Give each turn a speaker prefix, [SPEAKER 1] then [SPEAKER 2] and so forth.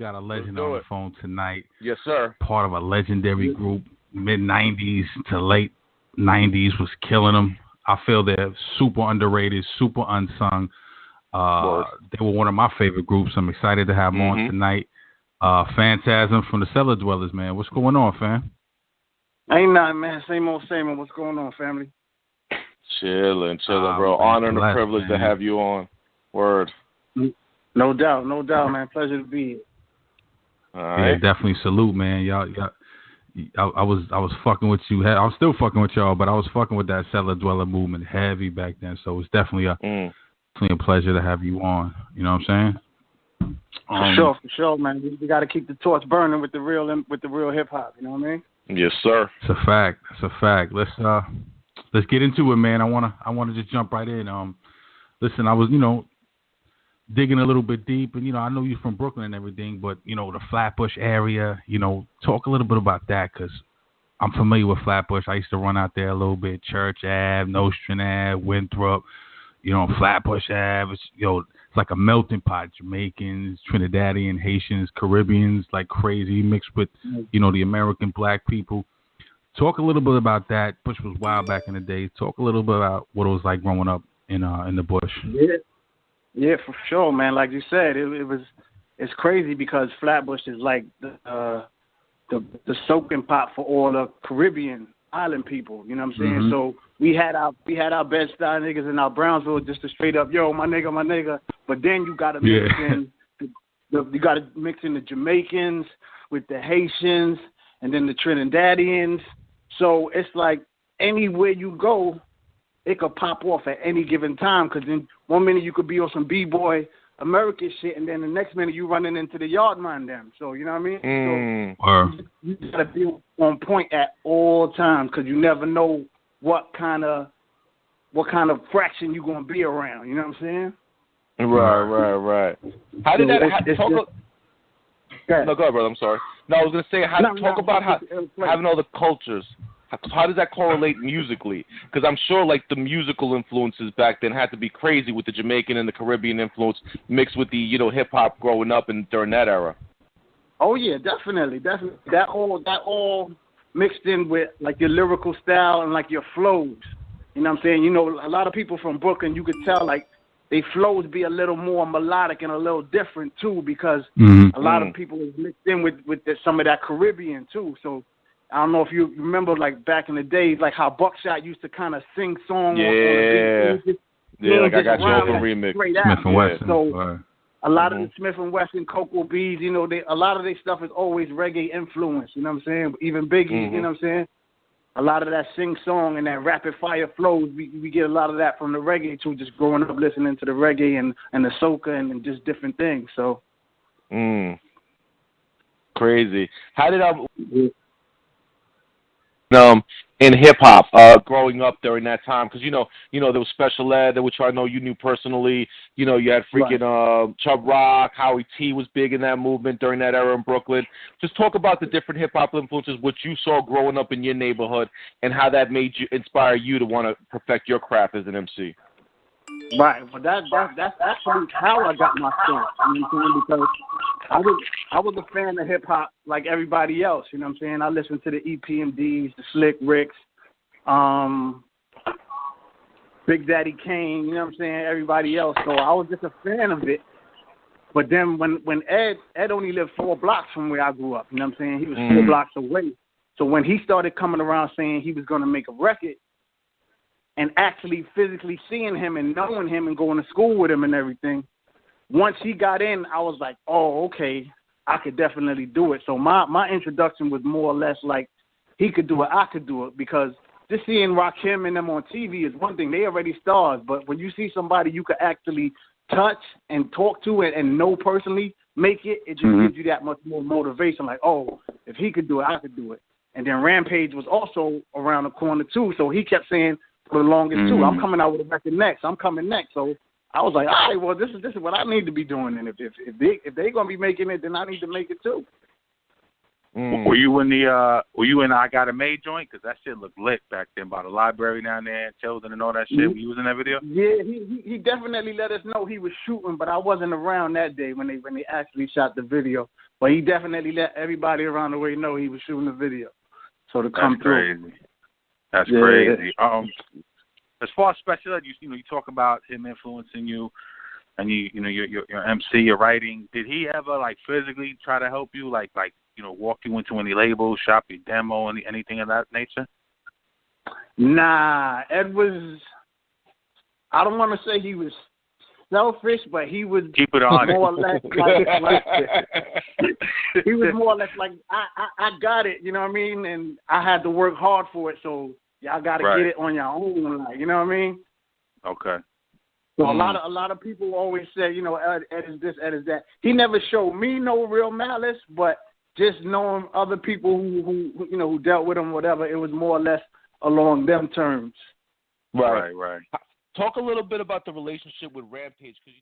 [SPEAKER 1] got a legend on the phone tonight.
[SPEAKER 2] Yes, sir.
[SPEAKER 1] Part of a legendary group, mid-'90s to late '90s, was killing them. I feel they're super underrated, super unsung. They were one of my favorite groups. I'm excited to have them on tonight. Phantasm from the Cella Dwellas, man. What's going on, fam?
[SPEAKER 3] Ain't nothing, man. Same old. What's going on, family?
[SPEAKER 2] Chilling, bro. Honor and a privilege to have you on. Word.
[SPEAKER 3] No doubt, man. Pleasure to be here.
[SPEAKER 2] All right.
[SPEAKER 1] Yeah, definitely salute, man. Y'all, I was fucking with you. I was still fucking with y'all, but I was fucking with that Cella Dweller movement heavy back then. So it's definitely a pleasure to have you on. You know what I'm saying?
[SPEAKER 3] For sure, man. We got to keep the torch burning with the real hip hop. You know what I mean?
[SPEAKER 2] Yes, sir.
[SPEAKER 1] It's a fact. Let's get into it, man. I wanna just jump right in. Listen, I was digging a little bit deep, and I know you're from Brooklyn and everything, but the Flatbush area. Talk a little bit about that, because I'm familiar with Flatbush. I used to run out there a little bit. Church Ave, Nostrand Ave, Winthrop. Flatbush Ave. It's like a melting pot. Jamaicans, Trinidadian, Haitians, Caribbeans, like crazy, mixed with, the American black people. Talk a little bit about that. Bush was wild back in the day. Talk a little bit about what it was like growing up in the bush.
[SPEAKER 3] Yeah, for sure, man. Like you said, it's crazy because Flatbush is like the soaking pot for all the Caribbean island people. You know what I'm saying? So we had our Bed-Stuy niggas in our Brownsville just to straight up, yo, my nigga. But then you got to mix in, you got to mix in the Jamaicans with the Haitians and then the Trinidadians. So it's like anywhere you go, it could pop off at any given time. Because in 1 minute you could be on some B-boy American shit, and then the next minute you running into the yard man them. So you know what I mean? So you gotta be on point at all times, because you never know what kind of fraction you gonna be around. You know what I'm saying?
[SPEAKER 2] Right. How did that happen? No, go ahead, brother. I'm sorry. No, I was gonna say talk about having all the cultures. How does that correlate musically? Because I'm sure, like, the musical influences back then had to be crazy with the Jamaican and the Caribbean influence mixed with the, hip hop growing up and during that era.
[SPEAKER 3] Oh yeah, definitely. That all mixed in with like your lyrical style and like your flows. You know what I'm saying? A lot of people from Brooklyn, you could tell like they flows be a little more melodic and a little different too, because a lot of people is mixed in with some of that Caribbean too. So I don't know if you remember, like, back in the days, like how Buckshot used to kind of sing songs.
[SPEAKER 2] Yeah, like I Got You Open remix.
[SPEAKER 1] Smith and Wesson.
[SPEAKER 3] So a lot of the Smith and Wesson, Cocoa Bees, a lot of their stuff is always reggae influence. You know what I'm saying? Even Biggie, you know what I'm saying? A lot of that sing song and that rapid fire flows, we get a lot of that from the reggae too. Just growing up listening to the reggae and the soca and just different things. So.
[SPEAKER 2] Crazy. How did in hip hop, growing up during that time, because there was Special Ed, which I know you knew personally. You had freaking Chubb Rock, Howie T was big in that movement during that era in Brooklyn. Just talk about the different hip hop influences, what you saw growing up in your neighborhood, and how that made you inspire you to want to perfect your craft as an MC.
[SPEAKER 3] Right. Well, that's actually how I got my start. You know what I'm saying? Because I was a fan of hip hop like everybody else. You know what I'm saying? I listened to the EPMDs, the Slick Ricks, Big Daddy Kane. You know what I'm saying? Everybody else. So I was just a fan of it. But then when Ed only lived 4 blocks from where I grew up. You know what I'm saying? He was 4 blocks away. So when he started coming around saying he was going to make a record, and actually physically seeing him and knowing him and going to school with him and everything, once he got in, I was like, oh, okay, I could definitely do it. So my introduction was more or less like he could do it, I could do it, because just seeing Rakim and them on TV is one thing. They already stars, but when you see somebody you could actually touch and talk to and know personally make it, it just gives you that much more motivation. Like, oh, if he could do it, I could do it. And then Rampage was also around the corner too, so he kept saying, for the longest too, I'm coming out with a record next. I'm coming next. So I was like, all right, well, this is what I need to be doing. And if they're gonna be making it, then I need to make it too.
[SPEAKER 4] Were you in the I Got It Made joint? Because that shit looked lit back then by the library down there in Tilden and all that shit. Were you was in that video?
[SPEAKER 3] Yeah, he definitely let us know he was shooting, but I wasn't around that day when they actually shot the video. But he definitely let everybody around the way know he was shooting the video. So to come through.
[SPEAKER 4] That's crazy. As far as special ed, you talk about him influencing you, and your MC, your writing. Did he ever like physically try to help you, like walk you into any labels, shop your demo, anything of that nature?
[SPEAKER 3] Nah, Ed was. I don't want to say he was selfish, but he was
[SPEAKER 4] keep it on
[SPEAKER 3] more or less like he was more or less like I got it, you know what I mean, and I had to work hard for it, so y'all got to get it on your own, like, you know what I mean?
[SPEAKER 4] Okay.
[SPEAKER 3] So a lot of people always say, Ed is this, Ed is that. He never showed me no real malice, but just knowing other people who dealt with him, whatever, it was more or less along them terms.
[SPEAKER 2] Right. Talk a little bit about the relationship with Rampage, 'cause